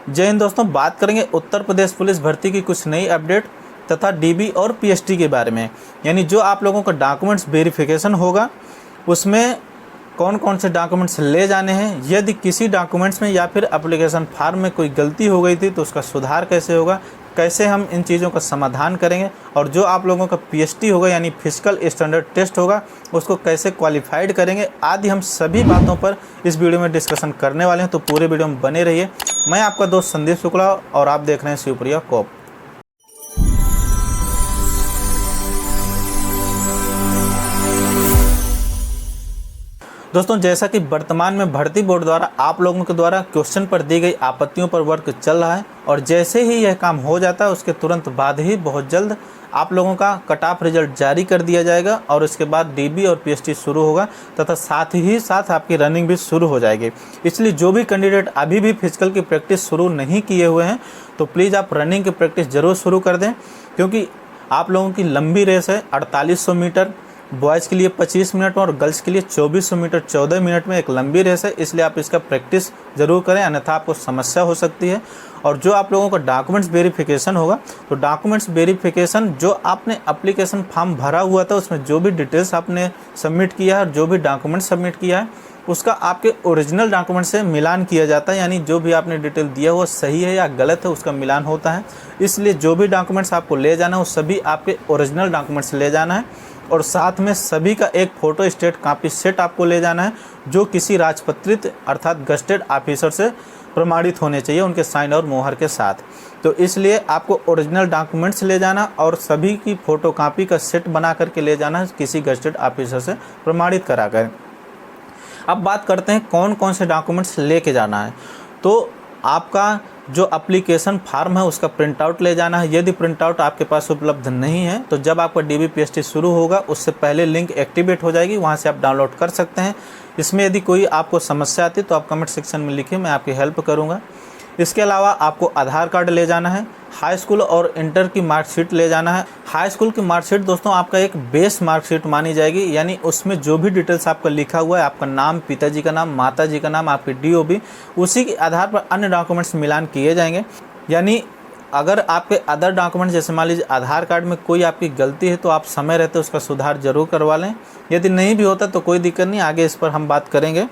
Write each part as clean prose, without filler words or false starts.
जय हिंद दोस्तों, बात करेंगे उत्तर प्रदेश पुलिस भर्ती की कुछ नई अपडेट तथा डीबी और पीएसटी के बारे में। यानी जो आप लोगों का डॉक्यूमेंट्स वेरिफिकेशन होगा उसमें कौन कौन से डॉक्यूमेंट्स ले जाने हैं, यदि किसी डॉक्यूमेंट्स में या फिर एप्लीकेशन फॉर्म में कोई गलती हो गई थी तो उसका सुधार कैसे होगा, कैसे हम इन चीज़ों का समाधान करेंगे, और जो आप लोगों का पीएसटी होगा यानी फिजिकल स्टैंडर्ड टेस्ट होगा उसको कैसे क्वालिफाइड करेंगे, आदि हम सभी बातों पर इस वीडियो में डिस्कशन करने वाले हैं। तो पूरे वीडियो में बने रहिए। मैं आपका दोस्त संदीप शुक्ला और आप देख रहे हैं शिवप्रिया कोप। दोस्तों, जैसा कि वर्तमान में भर्ती बोर्ड द्वारा आप लोगों के द्वारा क्वेश्चन पर दी गई आपत्तियों पर वर्क चल रहा है, और जैसे ही यह काम हो जाता है उसके तुरंत बाद ही बहुत जल्द आप लोगों का कट ऑफ रिजल्ट जारी कर दिया जाएगा और उसके बाद डीबी और पीएसटी शुरू होगा तथा साथ ही साथ आपकी रनिंग भी शुरू हो जाएगी। इसलिए जो भी कैंडिडेट अभी भी फिजिकल की प्रैक्टिस शुरू नहीं किए हुए हैं तो प्लीज़ आप रनिंग की प्रैक्टिस ज़रूर शुरू कर दें, क्योंकि आप लोगों की लंबी रेस है। 4800 मीटर बॉयज़ के लिए 25 मिनट में और गर्ल्स के लिए 2400 मीटर 14 मिनट में एक लंबी रेस है। इसलिए आप इसका प्रैक्टिस ज़रूर करें, अन्यथा आपको समस्या हो सकती है। और जो आप लोगों का डॉक्यूमेंट्स वेरिफिकेशन होगा तो डॉक्यूमेंट्स वेरिफिकेशन जो आपने एप्लीकेशन फॉर्म भरा हुआ था उसमें जो भी डिटेल्स आपने सबमिट किया है और जो भी डॉक्यूमेंट सबमिट किया है उसका आपके ओरिजिनल डॉक्यूमेंट से मिलान किया जाता है। यानी जो भी आपने डिटेल दिया हुआ सही है या गलत है उसका मिलान होता है। इसलिए जो भी डॉक्यूमेंट्स आपको ले जाना है वो सभी आपके ओरिजिनल डॉक्यूमेंट्स ले जाना है, और साथ में सभी का एक फ़ोटो स्टेट कॉपी सेट आपको ले जाना है जो किसी राजपत्रित अर्थात गस्टेड ऑफिसर से प्रमाणित होने चाहिए उनके साइन और मोहर के साथ। तो इसलिए आपको ओरिजिनल डॉक्यूमेंट्स ले जाना और सभी की फ़ोटो कॉपी का सेट बना करके ले जाना है किसी गस्टेड ऑफिसर से प्रमाणित कराकर। अब बात करते हैं कौन कौन से डॉक्यूमेंट्स लेके जाना है। तो आपका जो एप्लीकेशन फॉर्म है उसका प्रिंट आउट ले जाना है। यदि प्रिंट आउट आपके पास उपलब्ध नहीं है तो जब आपका डीबी पीएसटी शुरू होगा उससे पहले लिंक एक्टिवेट हो जाएगी, वहां से आप डाउनलोड कर सकते हैं। इसमें यदि कोई आपको समस्या आती है तो आप कमेंट सेक्शन में लिखिए, मैं आपकी हेल्प करूँगा। इसके अलावा आपको आधार कार्ड ले जाना है, हाई स्कूल और इंटर की मार्कशीट ले जाना है। हाई स्कूल की मार्कशीट दोस्तों आपका एक बेस मार्कशीट मानी जाएगी, यानी उसमें जो भी डिटेल्स आपका लिखा हुआ है, आपका नाम, पिताजी का नाम, माताजी का नाम, आपकी डीओबी, उसी के आधार पर अन्य डॉक्यूमेंट्स मिलान किए जाएंगे। यानी अगर आपके अदर डॉक्यूमेंट जैसे मान लीजिए आधार कार्ड में कोई आपकी गलती है तो आप समय रहते उसका सुधार जरूर करवा लें। यदि नहीं भी होता तो कोई दिक्कत नहीं, आगे इस पर हम बात करेंगे।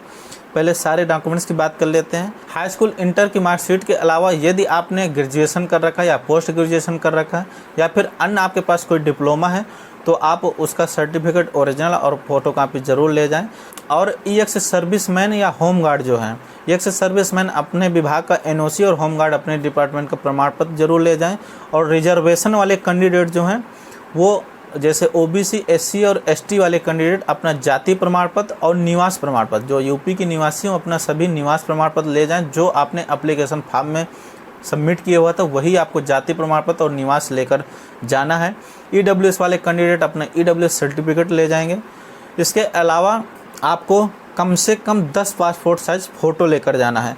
पहले सारे डॉक्यूमेंट्स की बात कर लेते हैं। हाई स्कूल इंटर की मार्कशीट के अलावा यदि आपने ग्रेजुएशन कर रखा है या पोस्ट ग्रेजुएशन कर रखा है या फिर अन्य आपके पास कोई डिप्लोमा है तो आप उसका सर्टिफिकेट ओरिजिनल और फोटो कॉपी ज़रूर ले जाएं। और ईएक्स सर्विसमैन या होमगार्ड जो हैं, ईएक्स सर्विसमैन अपने विभाग का एनओसी और होमगार्ड अपने डिपार्टमेंट का प्रमाण पत्र जरूर ले जाएं। और रिजर्वेशन वाले कैंडिडेट जो हैं वो जैसे ओबीसी, एससी और एसटी वाले कैंडिडेट अपना जाति प्रमाण पत्र और निवास प्रमाण पत्र, जो यूपी के निवासी हों अपना सभी निवास प्रमाण पत्र ले जाएं। जो आपने एप्लीकेशन फॉर्म में सबमिट किया हुआ था वही आपको जाति प्रमाण पत्र और निवास लेकर जाना है। ईडब्ल्यूएस वाले कैंडिडेट अपना ईडब्ल्यूएस सर्टिफिकेट ले जाएंगे। इसके अलावा आपको कम से कम 10 पासपोर्ट साइज फ़ोटो लेकर जाना है।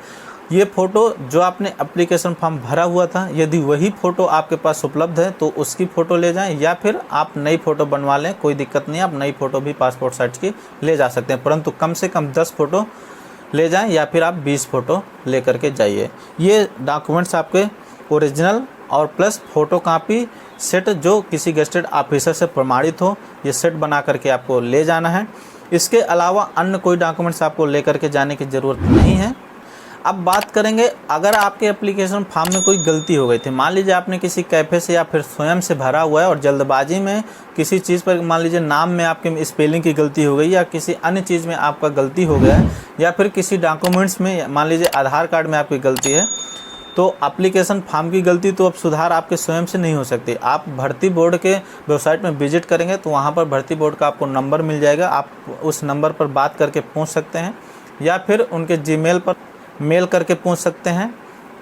ये फ़ोटो जो आपने एप्लीकेशन फॉर्म भरा हुआ था यदि वही फ़ोटो आपके पास उपलब्ध है तो उसकी फ़ोटो ले जाएं, या फिर आप नई फ़ोटो बनवा लें, कोई दिक्कत नहीं है। आप नई फ़ोटो भी पासपोर्ट साइज की ले जा सकते हैं, परंतु कम से कम 10 फ़ोटो ले जाएं या फिर आप 20 फ़ोटो ले करके जाइए। ये डॉक्यूमेंट्स आपके ओरिजिनल और प्लस फ़ोटो कॉपी सेट जो किसी गेस्टेड ऑफिसर से प्रमाणित हो, ये सेट बना करके आपको ले जाना है। इसके अलावा अन्य कोई डॉक्यूमेंट्स आपको ले करके जाने की ज़रूरत नहीं है। अब बात करेंगे अगर आपके एप्लीकेशन फॉर्म में कोई गलती हो गई थी, मान लीजिए आपने किसी कैफ़े से या फिर स्वयं से भरा हुआ है और जल्दबाजी में किसी चीज़ पर मान लीजिए नाम में आपके स्पेलिंग की गलती हो गई या किसी अन्य चीज़ में आपका गलती हो गया है या फिर किसी डॉक्यूमेंट्स में मान लीजिए आधार कार्ड में आपकी गलती है, तो एप्लीकेशन फॉर्म की गलती तो अब सुधार आपके स्वयं से नहीं हो सकती। आप भर्ती बोर्ड के वेबसाइट में विजिट करेंगे तो वहाँ पर भर्ती बोर्ड का आपको नंबर मिल जाएगा, आप उस नंबर पर बात करके पूछ सकते हैं या फिर उनके जीमेल पर मेल करके पूछ सकते हैं,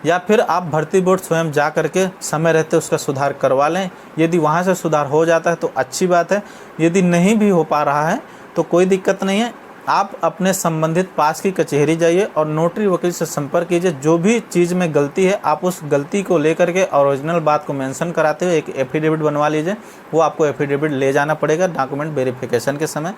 या फिर आप भर्ती बोर्ड स्वयं जा करके समय रहते उसका सुधार करवा लें। यदि वहाँ से सुधार हो जाता है तो अच्छी बात है, यदि नहीं भी हो पा रहा है तो कोई दिक्कत नहीं है। आप अपने संबंधित पास की कचहरी जाइए और नोटरी वकील से संपर्क कीजिए। जो भी चीज़ में गलती है आप उस गलती को लेकर के ओरिजिनल बात को मेंशन कराते हुए एक एफिडेविट बनवा लीजिए। वो आपको एफिडेविट ले जाना पड़ेगा डॉक्यूमेंट वेरिफिकेशन के समय।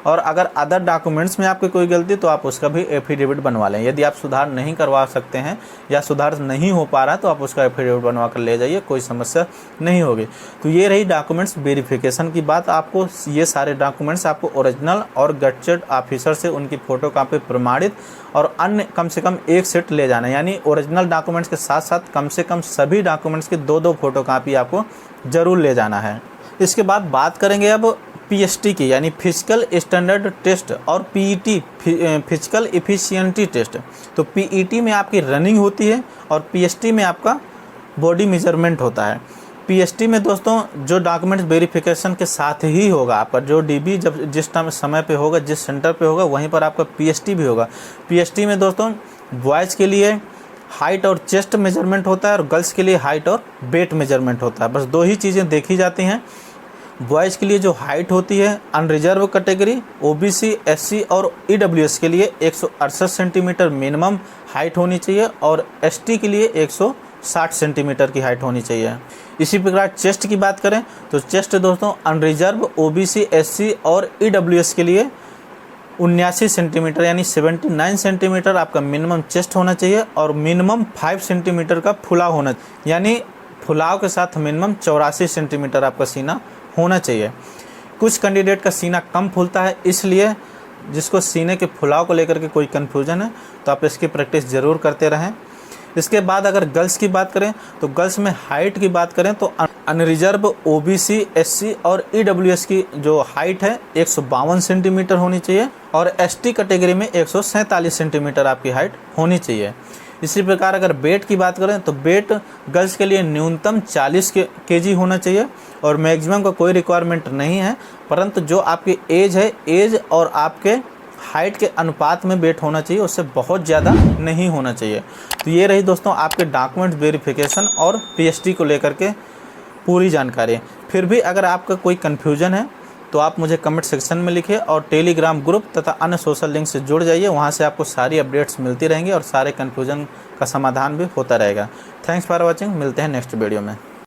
और अगर अदर डॉक्यूमेंट्स में आपकी कोई गलती तो आप उसका भी एफिडेविट बनवा लें। यदि आप सुधार नहीं करवा सकते हैं या सुधार नहीं हो पा रहा तो आप उसका एफिडेविट बनवा कर ले जाइए, कोई समस्या नहीं होगी। तो ये रही डॉक्यूमेंट्स वेरिफिकेशन की बात। आपको ये सारे डॉक्यूमेंट्स आपको ओरिजिनल और गजटेड ऑफिसर से उनकी फ़ोटोकॉपी प्रमाणित और अन्य कम से कम एक सेट ले जाना है, यानी ओरिजिनल डॉक्यूमेंट्स के साथ साथ कम से कम सभी डॉक्यूमेंट्स की 2-2 फ़ोटोकॉपी आपको ज़रूर ले जाना है। इसके बाद बात करेंगे अब पीएसटी की, यानी फिजिकल स्टैंडर्ड टेस्ट, और पीईटी फिजिकल एफिशिएंसी टेस्ट। तो पीईटी में आपकी रनिंग होती है और पीएसटी में आपका बॉडी मेजरमेंट होता है। पीएसटी में दोस्तों जो डॉक्यूमेंट्स वेरिफिकेशन के साथ ही होगा, आपका जो डीबी जब जिस टाइम समय पे होगा, जिस सेंटर पे होगा, वहीं पर आपका पीएसटी भी होगा। पीएसटी में दोस्तों बॉयज़ के लिए हाइट और चेस्ट मेजरमेंट होता है और गर्ल्स के लिए हाइट और वेट मेजरमेंट होता है। बस 2 ही चीज़ें देखी जाती हैं। बॉयज़ के लिए जो हाइट होती है अनरिजर्व कैटेगरी, ओबीसी, एससी और ईडब्ल्यूएस के लिए 168 सेंटीमीटर मिनिमम हाइट होनी चाहिए और एसटी के लिए 160 सेंटीमीटर की हाइट होनी चाहिए। इसी प्रकार चेस्ट की बात करें तो चेस्ट दोस्तों अनरिजर्व, ओबीसी, एससी और ईडब्ल्यूएस के लिए 79 सेंटीमीटर यानी 79 सेंटीमीटर आपका मिनिमम चेस्ट होना चाहिए और मिनिमम 5 सेंटीमीटर का फुलाव होना, यानी फुलाव के साथ मिनिमम 84 सेंटीमीटर आपका सीना होना चाहिए। कुछ कैंडिडेट का सीना कम फूलता है, इसलिए जिसको सीने के फुलाव को लेकर के कोई कन्फ्यूजन है तो आप इसकी प्रैक्टिस ज़रूर करते रहें। इसके बाद अगर गर्ल्स की बात करें तो गर्ल्स में हाइट की बात करें तो अनरिजर्व, ओबीसी, एससी और ईडब्ल्यूएस की जो हाइट है 152 सेंटीमीटर होनी चाहिए और एसटी कैटेगरी में 147 सेंटीमीटर आपकी हाइट होनी चाहिए। इसी प्रकार अगर वेट की बात करें तो वेट गर्ल्स के लिए न्यूनतम 40 केजी होना चाहिए और मैक्सिमम का कोई रिक्वायरमेंट नहीं है, परंतु जो आपकी एज है, एज और आपके हाइट के अनुपात में वेट होना चाहिए, उससे बहुत ज़्यादा नहीं होना चाहिए। तो ये रही दोस्तों आपके डॉक्यूमेंट वेरिफिकेशन और पीएसटी को लेकर के पूरी जानकारी। फिर भी अगर आपका कोई कन्फ्यूजन है तो आप मुझे कमेंट सेक्शन में लिखिए और टेलीग्राम ग्रुप तथा अन्य सोशल लिंक से जुड़ जाइए, वहाँ से आपको सारी अपडेट्स मिलती रहेंगी और सारे कन्फ्यूजन का समाधान भी होता रहेगा। थैंक्स फॉर वॉचिंग, मिलते हैं नेक्स्ट वीडियो में।